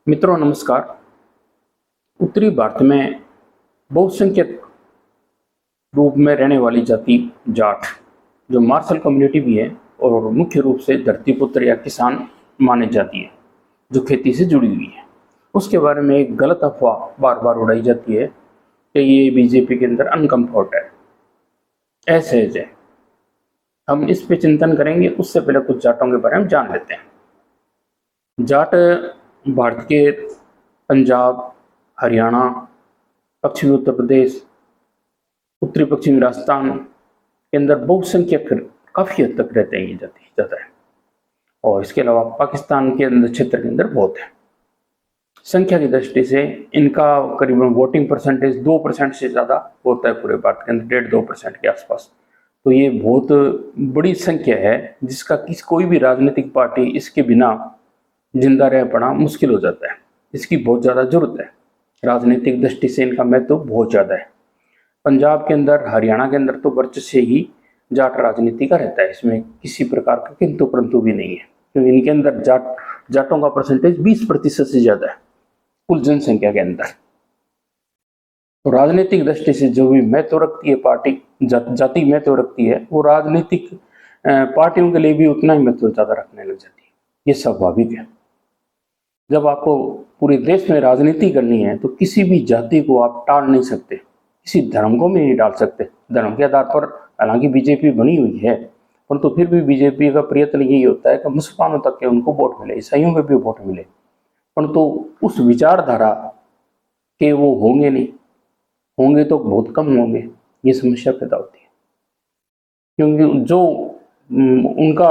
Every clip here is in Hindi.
मित्रों नमस्कार। उत्तरी भारत में बहुसंख्यक रूप में रहने वाली जाति जाट, जो मार्शल कम्युनिटी भी है और मुख्य रूप से धरतीपुत्र या किसान मानी जाती है, जो खेती से जुड़ी हुई है, उसके बारे में एक गलत अफवाह बार बार उड़ाई जाती है कि ये बीजेपी के अंदर अनकम्फर्ट है, असहज है। हम इस पे चिंतन करेंगे, उससे पहले कुछ जाटों के बारे में जान लेते हैं। जाट भारत के पंजाब, हरियाणा, पश्चिमी उत्तर प्रदेश, उत्तरी पश्चिमी राजस्थान के अंदर बहुसंख्यक काफ़ी हद तक रहते हैं, ये जाति ज़्यादा है। और इसके अलावा पाकिस्तान के अंदर क्षेत्र के अंदर बहुत है। संख्या की दृष्टि से इनका करीबन वोटिंग परसेंटेज 2% से ज़्यादा होता है पूरे भारत के अंदर, 1.5-2% के आसपास। तो ये बहुत बड़ी संख्या है, जिसका कोई भी राजनीतिक पार्टी इसके बिना जिंदा रह पाना मुश्किल हो जाता है। इसकी बहुत ज़्यादा जरूरत है। राजनीतिक दृष्टि से इनका महत्व बहुत ज़्यादा है। पंजाब के अंदर, हरियाणा के अंदर तो वर्च से ही जाट राजनीति का रहता है, इसमें किसी प्रकार का किंतु परंतु भी नहीं है, क्योंकि इनके अंदर जाटों का परसेंटेज 20% से ज़्यादा है कुल जनसंख्या के अंदर। तो राजनीतिक दृष्टि से जो भी महत्व रखती है पार्टी, जाति महत्व रखती है, वो राजनीतिक पार्टियों के लिए भी उतना ही महत्व ज़्यादा रखने लग जाती है। ये स्वाभाविक है। जब आपको पूरे देश में राजनीति करनी है तो किसी भी जाति को आप टाल नहीं सकते, किसी धर्म को भी नहीं टाल सकते। धर्म के आधार पर हालांकि बीजेपी बनी हुई है, परंतु फिर भी बीजेपी का प्रयत्न यही होता है कि मुसलमानों तक के उनको वोट मिले, ईसाइयों को भी वोट मिले, परंतु उस विचारधारा के वो होंगे नहीं, होंगे तो बहुत कम होंगे। ये समस्या पैदा होती है, क्योंकि जो उनका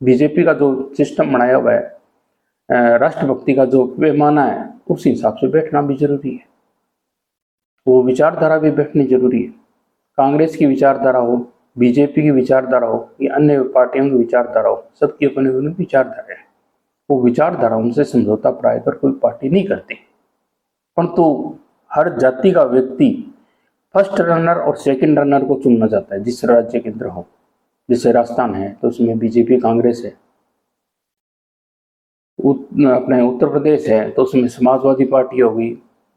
बीजेपी का जो सिस्टम बनाया हुआ है, राष्ट्रभक्ति का जो पैमाना है, उस हिसाब से बैठना भी जरूरी है। वो विचारधारा भी बैठनी जरूरी है। कांग्रेस की विचारधारा हो, बीजेपी की विचारधारा हो या अन्य पार्टियों की विचारधारा हो, सबकी अपनी अपनी विचारधारा है। वो विचारधारा उनसे समझौता प्राय कर कोई पार्टी नहीं करती, परंतु हर जाति का व्यक्ति फर्स्ट रनर और सेकंड रनर को चुनना चाहता है जिस राज्य के अंदर हो। जैसे राजस्थान है तो उसमें बीजेपी कांग्रेस है, अपने उत्तर प्रदेश है तो उसमें समाजवादी पार्टी होगी,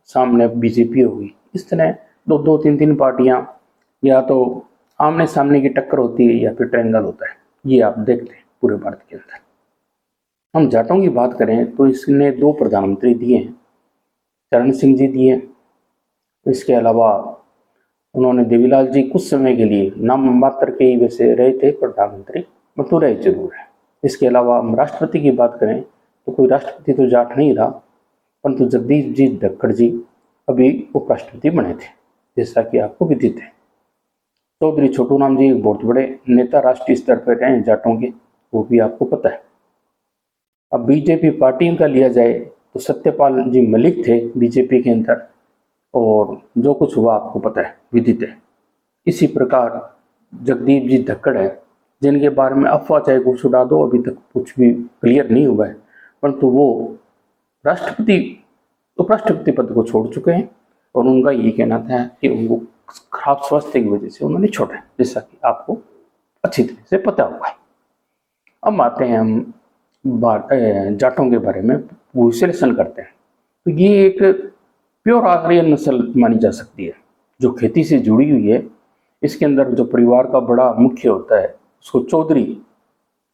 सामने बीजेपी होगी। इस तरह दो दो तीन तीन पार्टियां या तो आमने सामने की टक्कर होती है या फिर ट्रायंगल होता है। ये आप देखते हैं पूरे भारत के अंदर। हम जाटों की बात करें तो इसने 2 प्रधानमंत्री दिए हैं, चरण सिंह जी दिए। इसके अलावा उन्होंने देवीलाल जी कुछ समय के लिए नाम मात्र के ही वैसे रहे थे प्रधानमंत्री, परंतु रहे जरूर है। इसके अलावा हम राष्ट्रपति की बात करें तो कोई राष्ट्रपति तो जाट नहीं रहा, परंतु जगदीश जी धक्कड़ जी अभी उपराष्ट्रपति बने थे, जैसा कि आपको विदित है। चौधरी छोटू राम जी बहुत बड़े नेता राष्ट्रीय स्तर पर रहे हैं जाटों के, वो भी आपको पता है। अब बीजेपी पार्टी का लिया जाए तो सत्यपाल जी मलिक थे बीजेपी के अंदर, और जो कुछ हुआ आपको पता है, विदित है। इसी प्रकार जगदीप जी धक्कड़ है, जिनके बारे में अफवाह चाहे कुछ उड़ा दो, अभी तक कुछ भी क्लियर नहीं हुआ है, परंतु वो राष्ट्रपति उपराष्ट्रपति पद को छोड़ चुके हैं और उनका ये कहना था कि उनको खराब स्वास्थ्य की वजह से उन्होंने छोड़ा, जैसा कि आपको अच्छी तरह से पता हुआ है। अब आते हैं हम जाटों के बारे में विश्लेषण करते हैं। तो ये एक प्योर आर्यन नस्ल मानी जा सकती है, जो खेती से जुड़ी हुई है। इसके अंदर जो परिवार का बड़ा मुख्य होता है उसको चौधरी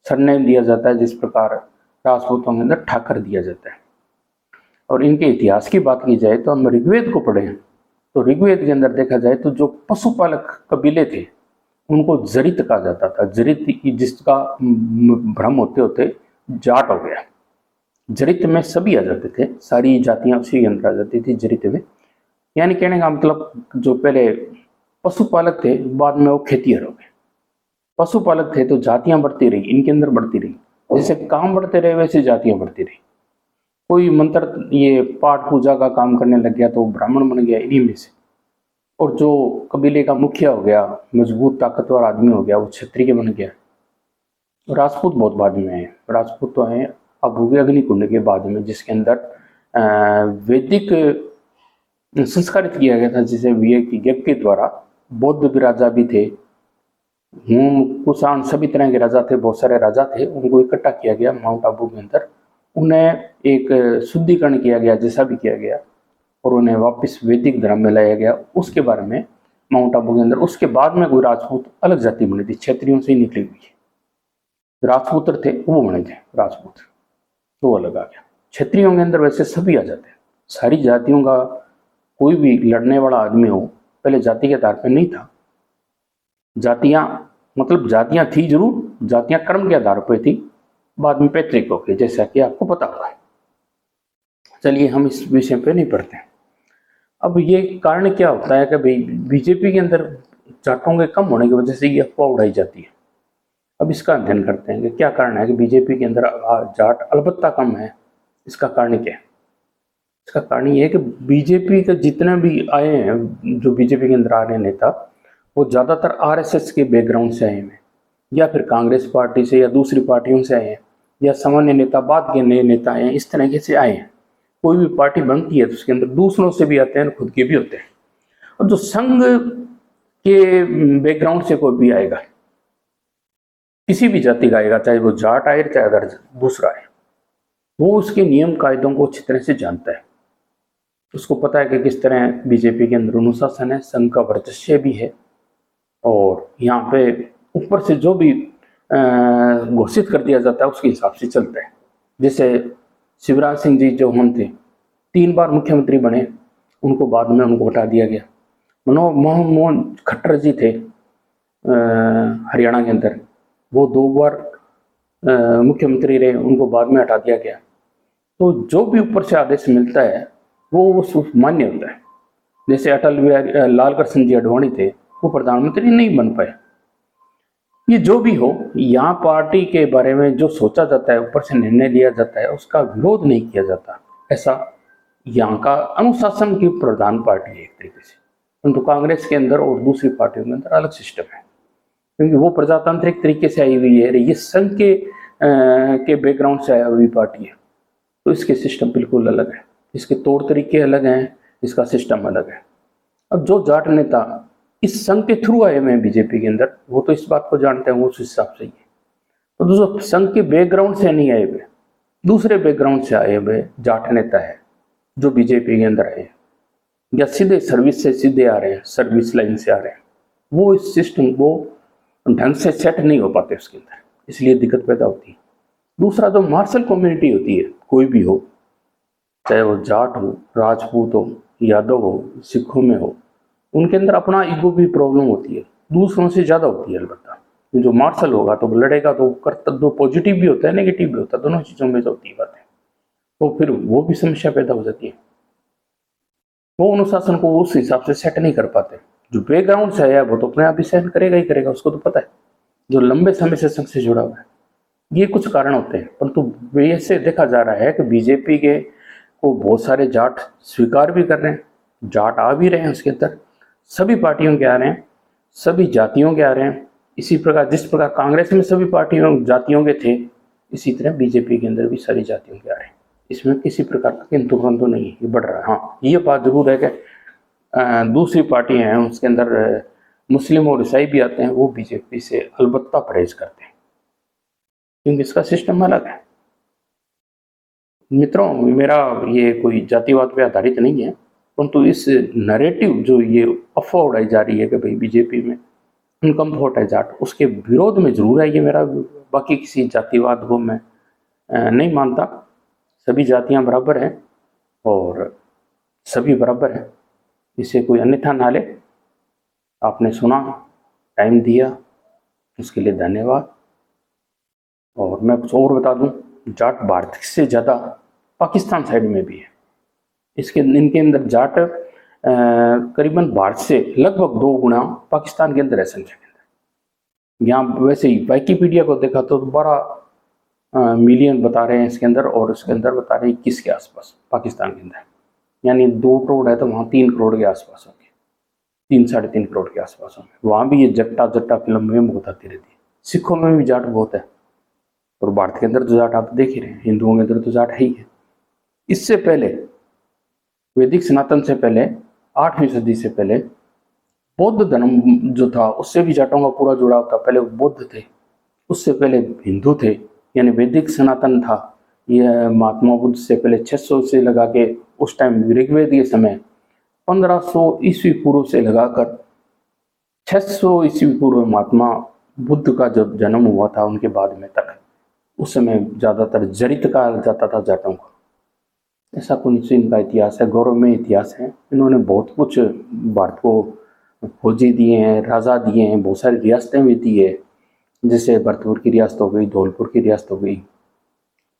सरनेम दिया जाता है, जिस प्रकार राजपूतों के अंदर ठाकर दिया जाता है। और इनके इतिहास की बात की जाए तो हम ऋग्वेद को पढ़ें तो ऋग्वेद के अंदर देखा जाए तो जो पशुपालक कबीले थे उनको जरित कहा जाता था। जरित जिसका भ्रम होते होते जाट हो गया। जरित में सभी आ जाते थे, सारी जातियां उसी के अंदर आ जाती थी जरित में। यानी कहने का मतलब जो पहले पशुपालक थे बाद में वो खेतीहर हो गए। पशुपालक थे तो जातियां बढ़ती रही, इनके अंदर बढ़ती रही, जैसे काम बढ़ते रहे वैसे जातियां बढ़ती रही। कोई मंत्र ये पाठ पूजा का काम करने लग गया तो ब्राह्मण बन गया इन्हीं में से, और जो कबीले का मुखिया हो गया, मजबूत ताकतवर आदमी हो गया, वो क्षत्रिय बन गया। राजपूत बहुत बाद में है, राजपूत तो है अब हो गए अग्निकुंड के बाद में, जिसके अंदर वैदिक संस्कारित किया गया था, जिसे यज्ञ के द्वारा। बौद्ध भी राजा भी थे, हुम कुषाण सभी तरह के राजा थे, बहुत सारे राजा थे, उनको इकट्ठा किया गया माउंट आबू के अंदर, उन्हें एक शुद्धिकरण किया गया, जैसा भी किया गया, और उन्हें वापस वैदिक धर्म में लाया गया। उसके बारे में माउंट आबू के अंदर उसके बाद में कोई राजपूत अलग जाति बनी थी, क्षत्रियों से ही निकली हुई है। राजपुत्र थे वो बने थे राजपूत, तो वो अलग आ गया। क्षत्रियों के अंदर वैसे सभी आ जाते हैं, सारी जातियों का कोई भी लड़ने वाला आदमी हो, पहले जाति के आधार पर नहीं था। जातियां मतलब जातियां थी जरूर, जातियां कर्म के आधार पर थी, बाद में पैतृक हो गई, जैसा कि आपको पता होगा। चलिए हम इस विषय पे नहीं पढ़ते हैं। अब ये कारण क्या होता है कि भाई बीजेपी के अंदर जाटों के कम होने की वजह से ये अफवाह उड़ाई जाती है। अब इसका अध्ययन करते हैं कि क्या कारण है कि बीजेपी के अंदर जाट अलबत्ता कम है। इसका कारण क्या है? इसका कारण ये है कि बीजेपी के जितने भी आए हैं, जो बीजेपी के अंदर आ रहे नेता, वो ज़्यादातर आरएसएस के बैकग्राउंड से आए हैं, या फिर कांग्रेस पार्टी से या दूसरी पार्टियों से आए हैं, या सामान्य नेता बाद के नए नेता आए हैं, इस तरीके से आए हैं। कोई भी पार्टी बनती है तो उसके अंदर दूसरों से भी आते हैं, खुद के भी होते हैं। और जो संघ के बैकग्राउंड से कोई भी आएगा, किसी भी जाति का आएगा, चाहे वो जाट आए चाहे अदर दूसरा आए, वो उसके नियम कायदों को अच्छी तरह से जानता है। उसको पता है कि किस तरह बीजेपी के अंदर अनुशासन है, संघ का वर्चस्व भी है, और यहाँ पे ऊपर से जो भी घोषित कर दिया जाता है उसके हिसाब से चलता है। जैसे शिवराज सिंह जी जो हम थे, 3 बार मुख्यमंत्री बने, उनको बाद में उनको हटा दिया गया। मनमोहन खट्टर जी थे हरियाणा के अंदर, वो 2 बार मुख्यमंत्री रहे, उनको बाद में हटा दिया गया। तो जो भी ऊपर से आदेश मिलता है वो मान्य होता है। जैसे अटल बिहारी लाल कृष्ण जी अडवाणी थे, वो प्रधानमंत्री नहीं बन पाए। ये जो भी हो, यहाँ पार्टी के बारे में जो सोचा जाता है, ऊपर से निर्णय लिया जाता है, उसका विरोध नहीं किया जाता। ऐसा यहाँ का अनुशासन की प्रधान पार्टी है एक तरीके से। परंतु कांग्रेस के अंदर और दूसरी पार्टियों के अंदर अलग सिस्टम है, क्योंकि वो प्रजातांत्रिक तरीके से आई हुई है, ये संघ के बैकग्राउंड से आई हुई पार्टी है। तो इसके सिस्टम बिल्कुल अलग है, इसके तौर तरीके अलग हैं, इसका सिस्टम अलग है। अब जो जाट नेता इस संघ के थ्रू आए हुए हैं बीजेपी के अंदर, वो तो इस बात को जानते हैं, वो उस हिसाब से ही है। तो जो संघ के बैकग्राउंड से नहीं आए हुए, दूसरे बैकग्राउंड से आए हुए जाट नेता है जो बीजेपी के अंदर आए, या सीधे सर्विस से सीधे आ रहे हैं, सर्विस लाइन से आ रहे हैं, वो इस सिस्टम को ढंग से सेट नहीं हो पाते उसके अंदर, इसलिए दिक्कत पैदा होती है। दूसरा, जो मार्शल कम्युनिटी होती है, कोई भी हो, चाहे वो जाट हो, राजपूत हो, यादव हो, सिखों में हो, उनके अंदर अपना ईगो भी प्रॉब्लम होती है, दूसरों से ज़्यादा होती है। अलबत्ता जो मार्शल होगा तो लड़ेगा, तो कर्तव्य पॉजिटिव भी होता है, नेगेटिव भी होता है, दोनों चीज़ों में होती है बातें। तो फिर वो भी समस्या पैदा हो जाती है। वो अनुशासन को उस हिसाब से सेट नहीं कर पाते। जो बैकग्राउंड से आया वो तो अपने आप ही सहन करेगा ही करेगा, उसको तो पता है, जो लंबे समय से संघ से जुड़ा हुआ है। ये कुछ कारण होते हैं, परंतु वैसे देखा जा रहा है कि बीजेपी के को बहुत सारे जाट स्वीकार भी कर रहे हैं, जाट आ भी रहे हैं उसके अंदर, सभी पार्टियों के आ रहे हैं, सभी जातियों के आ रहे हैं। इसी प्रकार जिस प्रकार कांग्रेस में सभी पार्टियों जातियों के थे, इसी तरह बीजेपी के अंदर भी सारी जातियों के आ रहे हैं। इसमें किसी प्रकार का किंतु परंतु नहीं है, ये बढ़ रहा है। हाँ, ये बात जरूर है कि दूसरी पार्टियां हैं उसके अंदर मुस्लिम और ईसाई भी आते हैं, वो बीजेपी से अलबत्ता परहेज करते हैं, क्योंकि इसका सिस्टम अलग है। मित्रों, मेरा ये कोई जातिवाद पे आधारित नहीं है, परंतु इस नैरेटिव जो ये अफवाह उड़ाई जा रही है कि भाई बीजेपी में अनकम्फर्ट है जाट, उसके विरोध में जरूर है ये मेरा। बाकी किसी जातिवाद को मैं नहीं मानता। सभी जातियां बराबर हैं और सभी बराबर हैं, इसे कोई अन्यथा ना ले। आपने सुना, टाइम दिया, उसके लिए धन्यवाद। और मैं कुछ और बता दूं, जाट भारत से ज़्यादा पाकिस्तान साइड में भी है। इनके अंदर जाट करीबन भारत से लगभग 2 गुना पाकिस्तान के अंदर है संख्या के अंदर। यहाँ वैसे ही विकिपीडिया को देखा तो 12 मिलियन बता रहे हैं इसके अंदर, और इसके अंदर बता रहे हैं 21 के आसपास पाकिस्तान के अंदर। यानी 2 करोड़ है तो वहाँ 3 करोड़ के आसपास होंगे, 3-3.5 करोड़ के आसपास होंगे। वहाँ भी ये जट्टा फिल्म में बहुत आती रहती है। सिखों में भी जाट बहुत है, और भारत के अंदर तो जाट आप देख ही रहे हैं, हिंदुओं के अंदर तो जाट है ही है। इससे पहले वैदिक सनातन से पहले 8वीं सदी से पहले बौद्ध धर्म जो था उससे भी जाटों का पूरा जुड़ाव था। पहले बौद्ध थे, उससे पहले हिंदू थे, यानी वैदिक सनातन था, यह महात्मा बुद्ध से पहले 600 से लगा के उस टाइम ऋग्वेदीय समय 1500 ईस्वी पूर्व से लगाकर 600 ईस्वी पूर्व महात्मा बुद्ध का जब जन्म हुआ था उनके बाद में तक, उस समय ज़्यादातर जरित कहा जाता था जाटों को। ऐसा कुछ इनका इतिहास है, गौरवमय इतिहास है। इन्होंने बहुत कुछ भारत को फौजी दिए हैं, राजा दिए हैं, बहुत सारी रियासतें भी दी है, जैसे भरतपुर की रियासत हो गई, धौलपुर की रियासत हो गई,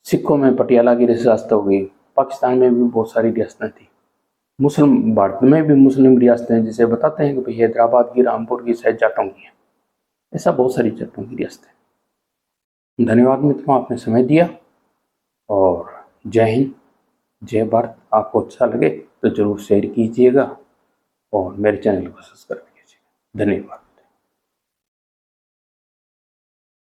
सिखों में पटियाला की रियासत हो गई, पाकिस्तान में भी बहुत सारी रियासतें थी, मुस्लिम भारत में भी मुस्लिम रियासतें जिसे बताते हैं कि भाई हैदराबाद की, रामपुर की शायद जाटों की है। ऐसा बहुत सारी जाटों की रियासतें। धन्यवाद मित्रों, आपने समय दिया, और जय हिंद, जय भारत। आपको अच्छा लगे तो जरूर शेयर कीजिएगा और मेरे चैनल को सब्सक्राइब कीजिएगा। धन्यवाद।